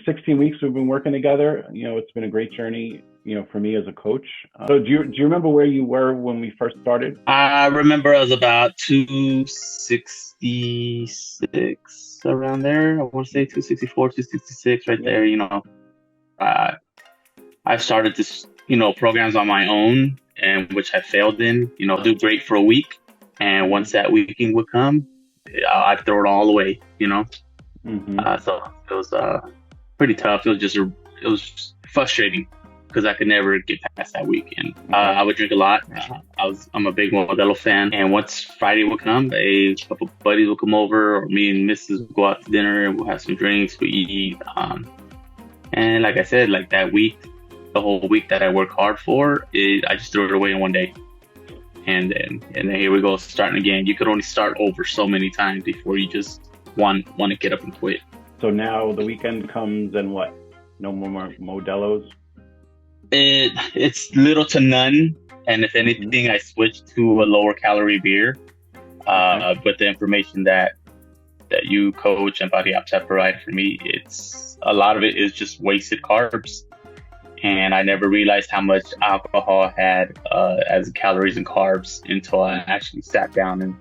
16 weeks we've been working together. It's been a great journey, for me as a coach. So do you remember where you were when we first started? I remember I was about 266 around there. I want to say 264, 266 right there. Uh, I started this, programs on my own, and which I failed in. Do great for a week, and once that weekend would come, I'd throw it all away. Mm-hmm. So it was pretty tough. It was frustrating because I could never get past that weekend. I would drink a lot. I'm a big Modelo fan, and once Friday would come, a couple of buddies would come over, or me and Mrs. would go out to dinner, and we'll have some drinks, we eat. And like I said, like that week, the whole week that I work hard for, I just threw it away in one day. And then here we go, starting again. You could only start over so many times before you just want to get up and quit. So now the weekend comes, and what? No more Modelo's? It's little to none. And if anything, I switched to a lower calorie beer. With the information that you, coach, and Body Apps have provided for me, a lot of it is just wasted carbs. And I never realized how much alcohol had as calories and carbs until I actually sat down and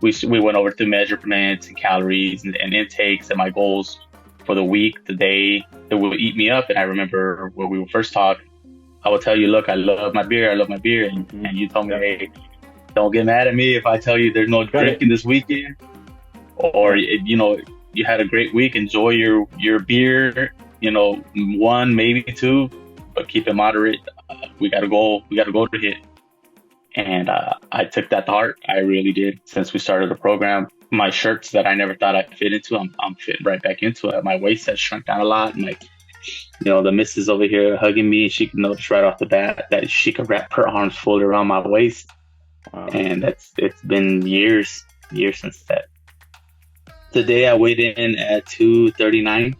we went over through measurements and calories and intakes and my goals for the week, the day. It would eat me up. And I remember when we were first talking, I would tell you, look, I love my beer. And you told me, hey, don't get mad at me if I tell you there's no drinking this weekend. Or, you had a great week. Enjoy your beer, one, maybe two, but keep it moderate. We got to go to hit. And I took that to heart. I really did. Since we started the program, my shirts that I never thought I'd fit into, I'm fitting right back into it. My waist has shrunk down a lot. And the missus over here hugging me, she can notice right off the bat that she could wrap her arms fully around my waist. Wow. And it's been years since that. Today I weighed in at 239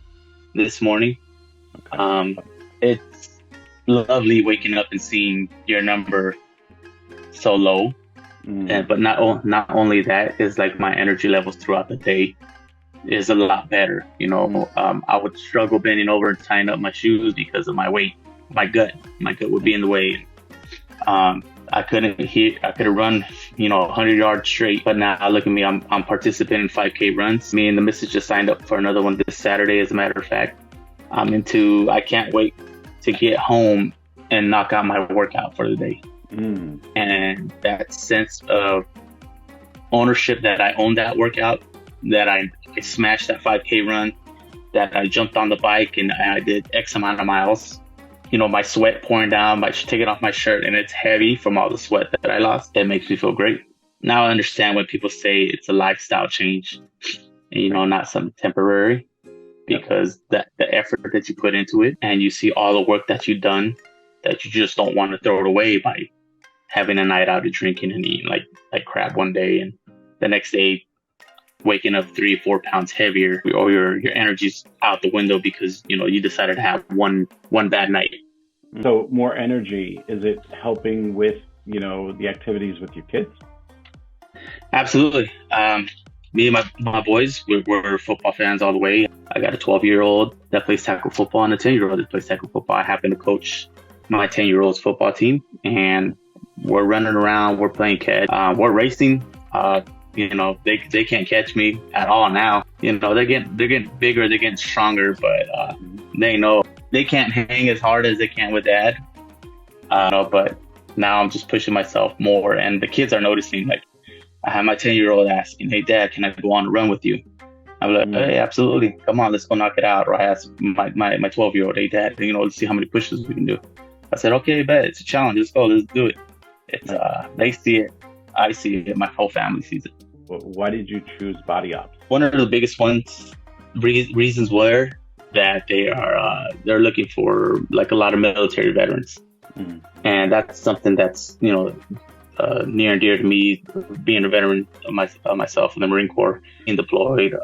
this morning. Okay. It's lovely waking up and seeing your number so low. But not only that, is like my energy levels throughout the day is a lot better. I would struggle bending over and tying up my shoes because of my weight. My gut would be in the way. I couldn't run 100 yards straight, but now look at me, I'm participating in 5K runs. Me and the missus just signed up for another one this Saturday, as a matter of fact. I can't wait to get home and knock out my workout for the day. And that sense of ownership that I owned that workout, that I smashed that 5K run, that I jumped on the bike and I did X amount of miles, my sweat pouring down, taking off my shirt, and it's heavy from all the sweat that I lost. It makes me feel great. Now I understand when people say it's a lifestyle change, and, not something temporary, because the effort that you put into it, and you see all the work that you've done, that you just don't want to throw it away by having a night out of drinking and eating like crap one day, and the next day waking up 3 or 4 pounds heavier, or your energy's out the window because you decided to have one bad night. So more energy, is it helping with the activities with your kids? Absolutely. Me and my boys, we're football fans all the way. I got a 12-year-old that plays tackle football and a 10-year-old that plays tackle football. I happen to coach my 10-year-old's football team, and we're running around, we're playing catch, we're racing. They can't catch me at all now. They're getting bigger, they're getting stronger, but they know they can't hang as hard as they can with dad. But now I'm just pushing myself more, and the kids are noticing. Like, I have my 10-year-old asking, "Hey, Dad, can I go on a run with you?" I'm like, "Hey, absolutely. Come on, let's go knock it out." Or I ask my 12-year-old, "Hey, Dad, let's see how many pushes we can do." I said, "Okay, bet. It's a challenge. Let's go. Let's do it." It's they see it, I see it, my whole family sees it. Why did you choose Body Ops? One of the biggest reasons were that they're looking for like a lot of military veterans, and that's something that's near and dear to me, being a veteran of myself in the Marine Corps, being deployed,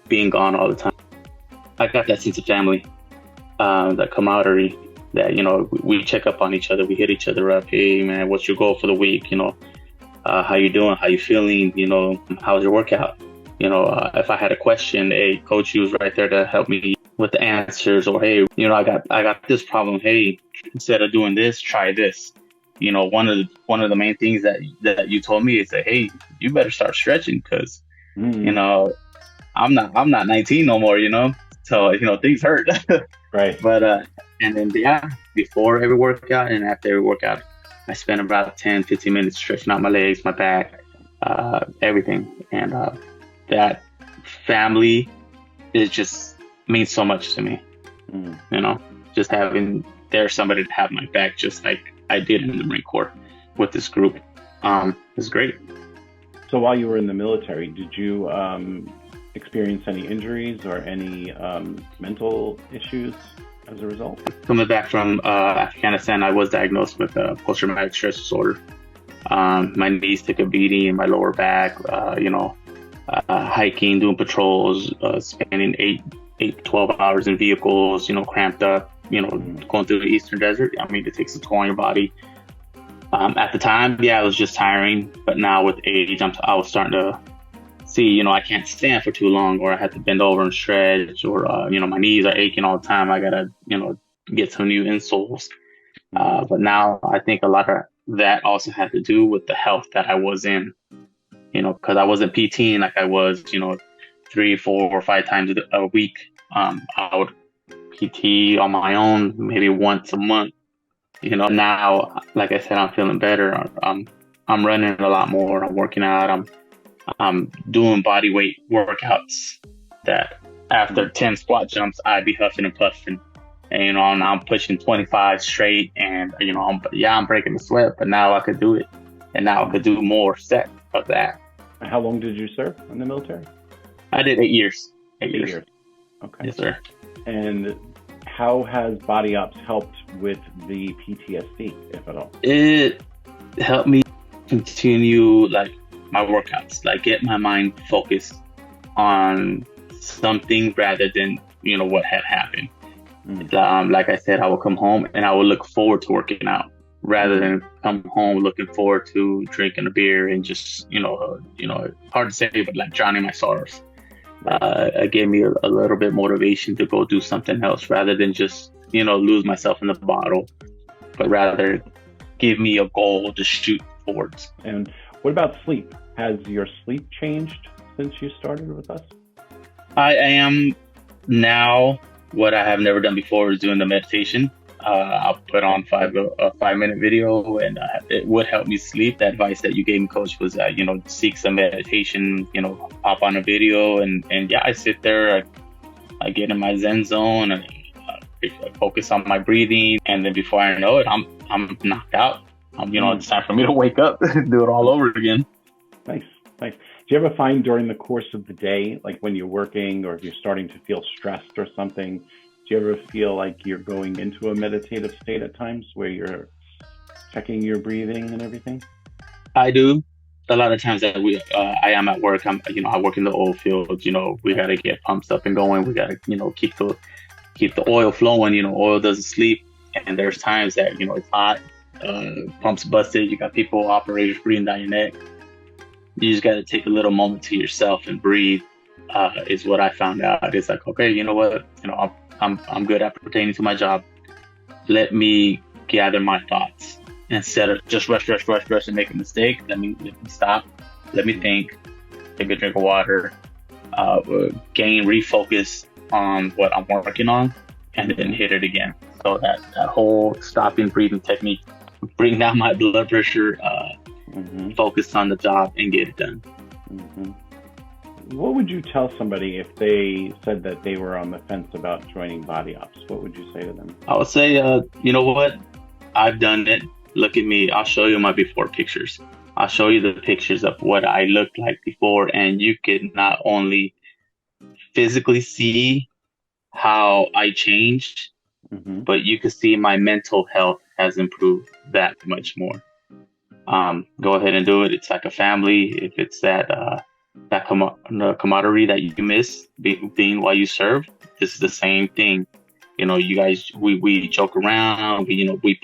being gone all the time. I got that sense of family, that camaraderie, that we check up on each other, we hit each other up. Hey man, what's your goal for the week? How you doing? How you feeling? How's your workout? If I had a question, coach, he was right there to help me with the answers, or hey, I got this problem. Hey, instead of doing this, try this. One of the main things that you told me is that, hey, you better start stretching because you Mm, know I'm not 19 no more. So things hurt. right. But and then yeah, before every workout and after every workout, I spend about 10, 15 minutes stretching out my legs, my back, everything, and that family is just means so much to me. Mm. You know, just having there's somebody to have my back, just like I did in the Marine Corps with this group, is great. So while you were in the military, did you experience any injuries or any mental issues as a result? Coming back from Afghanistan, I was diagnosed with post-traumatic stress disorder. My knees took a beating in my lower back. Hiking, doing patrols, spending 12 hours in vehicles, cramped up, going through the Eastern Desert. I mean, it takes a toll on your body. At the time, yeah, it was just tiring. But now with age, I was starting to see, I can't stand for too long, or I have to bend over and stretch, or, my knees are aching all the time. I got to, get some new insoles. But now I think a lot of that also had to do with the health that I was in, because I wasn't PTing like I was, 3, 4, or 5 times a week. I would PT on my own, maybe once a month. Now, like I said, I'm feeling better. I'm running a lot more. I'm working out. I'm doing body weight workouts that after 10 squat jumps, I'd be huffing and puffing. And, now I'm pushing 25 straight, and, I'm breaking the sweat, but now I could do it. And now I could do more sets of that. How long did you serve in the military? I did 8 years. 8 years. Okay. Yes, sir. And how has Body Ops helped with the PTSD, if at all? It helped me continue my workouts, get my mind focused on something rather than what had happened. Like I said, I would come home and I would look forward to working out rather than come home looking forward to drinking a beer and just hard to say, but drowning my sorrows. It gave me a little bit motivation to go do something else rather than just lose myself in the bottle, but rather give me a goal to shoot towards. And what about sleep? Has your sleep changed since you started with us? I am now, what I have never done before is doing the meditation. I'll put on a 5-minute video, and it would help me sleep. The advice that you gave me, Coach, was seek some meditation, pop on a video, and yeah, I sit there, I get in my Zen zone, and I focus on my breathing, and then before I know it, I'm knocked out. It's time for me to wake up and do it all over again. Nice. Do you ever find during the course of the day, like when you're working or if you're starting to feel stressed or something, do you ever feel like you're going into a meditative state at times where you're checking your breathing and everything? I do. A lot of times that I am at work. I work in the oil field. We got to get pumps up and going. We got to, keep the oil flowing. Oil doesn't sleep. And there's times that, it's hot, pumps busted. You got people, operators breathing down your neck. You just got to take a little moment to yourself and breathe. Is what I found out. It's like, okay, you know what? I'm good at pertaining to my job. Let me gather my thoughts instead of just rush and make a mistake. Let me stop. Let me think. Take a drink of water. Refocus on what I'm working on, and then hit it again. So that whole stopping, breathing technique, bring down my blood pressure, focus on the job, and get it done. What would you tell somebody if they said that they were on the fence about joining Body Ops? What would you say to them? I would say, you know what? I've done it. Look at me. I'll show you my before pictures. I'll show you the pictures of what I looked like before, and you could not only physically see how I changed, but you could see my mental health has improved that much more. Go ahead and do it. It's like a family. If it's that camaraderie that you miss being while you serve, this is the same thing. You guys, we joke around, we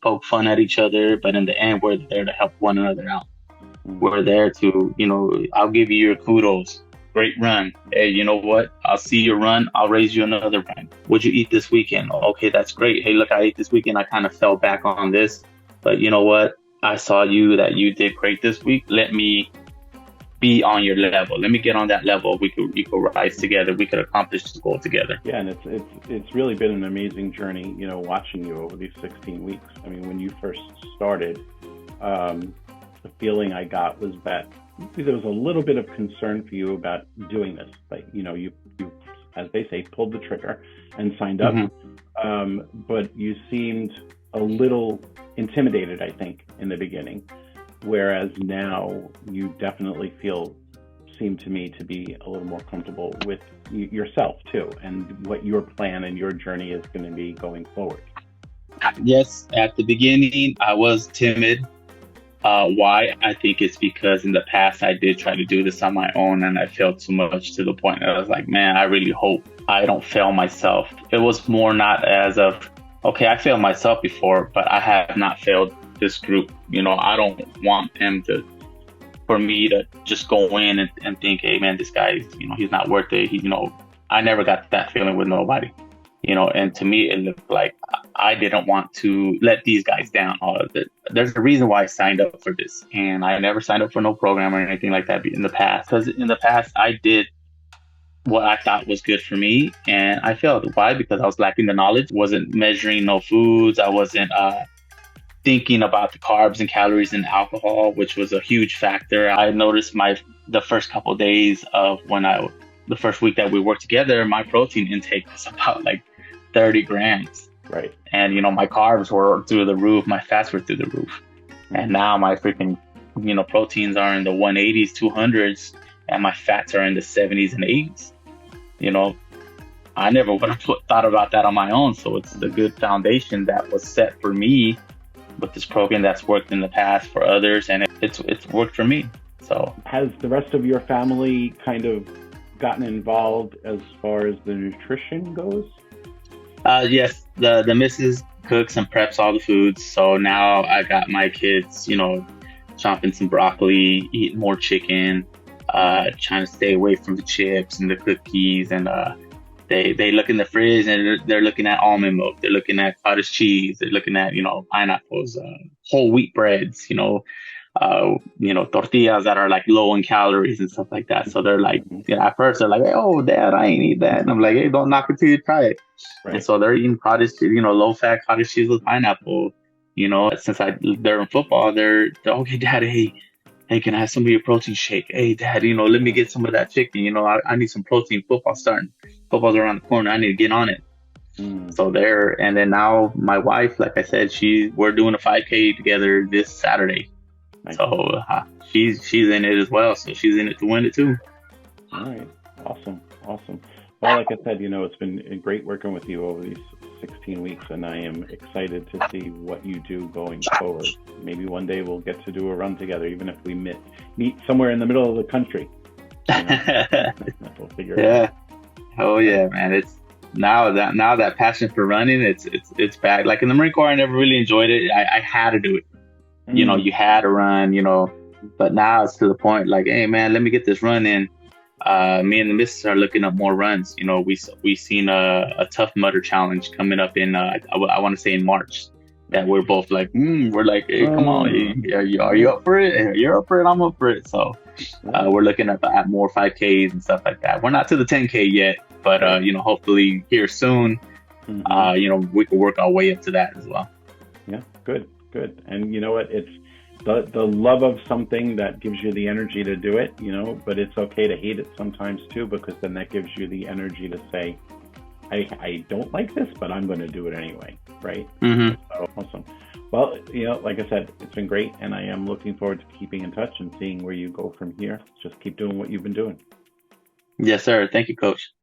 poke fun at each other, but in the end, we're there to help one another out. We're there to, I'll give you your kudos Great run. Hey, you know what? I'll see you run. I'll raise you another run. What'd you eat this weekend? Okay, that's great. Hey, look, I ate this weekend. I kind of fell back on this, but you know what? I saw that you did great this week. Let me be on your level. Let me get on that level. We could rise together. We could accomplish the goal together. Yeah, and it's really been an amazing journey, watching you over these 16 weeks. I mean, when you first started, the feeling I got was that there was a little bit of concern for you about doing this. Like, you as they say, pulled the trigger and signed up. But you seemed a little intimidated, I think, in the beginning. Whereas now you definitely seem to me to be a little more comfortable with yourself too, and what your plan and your journey is going to be going forward. Yes, at the beginning, I was timid. Why? I think it's because in the past I did try to do this on my own, and I failed too much to the point that I was like, man, I really hope I don't fail myself. It was more not as of, okay, I failed myself before, but I have not failed this group. I don't want them for me to just go in and think, hey man, this guy, he's not worth it. I never got that feeling with nobody, and to me, it looked like I didn't want to let these guys down. There's a reason why I signed up for this, and I never signed up for no program or anything like that in the past, because in the past I did what I thought was good for me, and I failed. Why? Because I was lacking the knowledge, wasn't measuring no foods, I wasn't thinking about the carbs and calories and alcohol, which was a huge factor. I noticed the first couple of days of the first week that we worked together, my protein intake was about like 30 grams. Right. And, my carbs were through the roof, my fats were through the roof. And now my freaking, proteins are in the 180s, 200s, and my fats are in the 70s and 80s. I never would have thought about that on my own. So it's the good foundation that was set for me with this program that's worked in the past for others, and it's worked for me. So has the rest of your family kind of gotten involved as far as the nutrition goes? Yes, the missus cooks and preps all the foods. So now I got my kids, chopping some broccoli, eating more chicken, trying to stay away from the chips and the cookies, and They look in the fridge and they're looking at almond milk. They're looking at cottage cheese. They're looking at, pineapples, whole wheat breads, tortillas that are like low in calories and stuff like that. So they're like, at first they're like, oh, Dad, I ain't eat that. And I'm like, hey, don't knock it till you try it. Right. And so they're eating cottage, low fat cottage cheese with pineapple. Since they're in football, they're okay, Dad, hey, can I have some of your protein shake? Hey, Dad, let me get some of that chicken. I need some protein. Football's around the corner. I need to get on it. So and then now my wife, like I said, we're doing a 5K together this Saturday. Nice. So she's in it as well. So she's in it to win it too. All right. Awesome. Well, like I said, it's been great working with you over these 16 weeks, and I am excited to see what you do going forward. Maybe one day we'll get to do a run together, even if we meet somewhere in the middle of the country. We'll figure it out. Oh yeah, man! It's now that passion for running, it's back. Like in the Marine Corps, I never really enjoyed it. I had to do it. You had to run. But now it's to the point like, hey man, let me get this run in. Me and the missus are looking up more runs. We seen a Tough Mudder challenge coming up in I want to say in March. That we're both like, we're like, hey, come on, are you up for it? Hey, you're up for it, I'm up for it. So we're looking at more 5Ks and stuff like that. We're not to the 10K yet, but hopefully here soon, we can work our way up to that as well. Yeah, good. And you know what? It's the love of something that gives you the energy to do it, but it's okay to hate it sometimes too, because then that gives you the energy to say, I don't like this, but I'm going to do it anyway, right? Mm-hmm. So awesome. Well, like I said, it's been great, and I am looking forward to keeping in touch and seeing where you go from here. Just keep doing what you've been doing. Yes, sir. Thank you, Coach.